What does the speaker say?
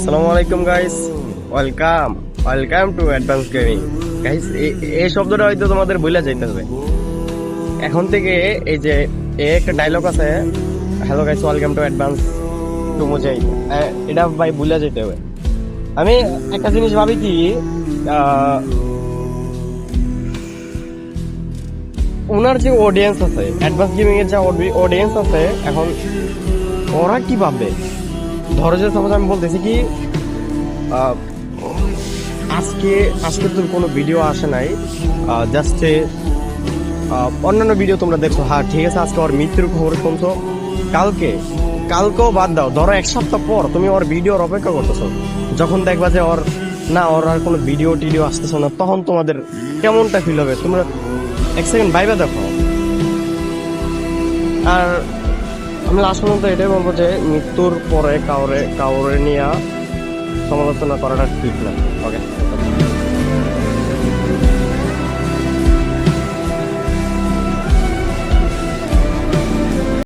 আসসালামু আলাইকুম guys, welcome welcome to advance gaming. Guys এই শব্দটা হয়তো তোমাদের ভুলে যাইতে হবে এখন থেকে। এই যে একটা ডায়লগ আছে, hello guys welcome to advance to Mujahid, এটা ভাই ভুলে যেতে হবে। আমি একটা জিনিস ভাবি কি, ওনার যে অডিয়েন্স আছে, অ্যাডভান্স গেমিং এর যে অডিয়েন্স আছে, এখন ওরা কি ভাববে? ধরো যে সমাজ আমি বলতেছি কি, আহ, আজকে আজকে তোর কোনো ভিডিও আসে নাই, জাস্ট অন্যান্য ভিডিও তোমরা দেখছো, হ্যাঁ ঠিক আছে, আজকে ওর মৃত্যুর খবর শুনছো, কালকেও বাদ দাও, ধরো এক সপ্তাহ পর তুমি ওর ভিডিওর অপেক্ষা করতেছো, যখন দেখবা যে ওর আর কোনো ভিডিও টিডিও আসতেছে না, তখন তোমাদের কেমনটা ফিল হবে? তোমরা এক সেকেন্ড ভাইবা দেখো। আর আমি লাস্ট পর্যন্ত এটাই বলবো যে মৃত্যুর পরে কাউরে নিয়ে সমালোচনা করাটা ঠিক না। ওকে।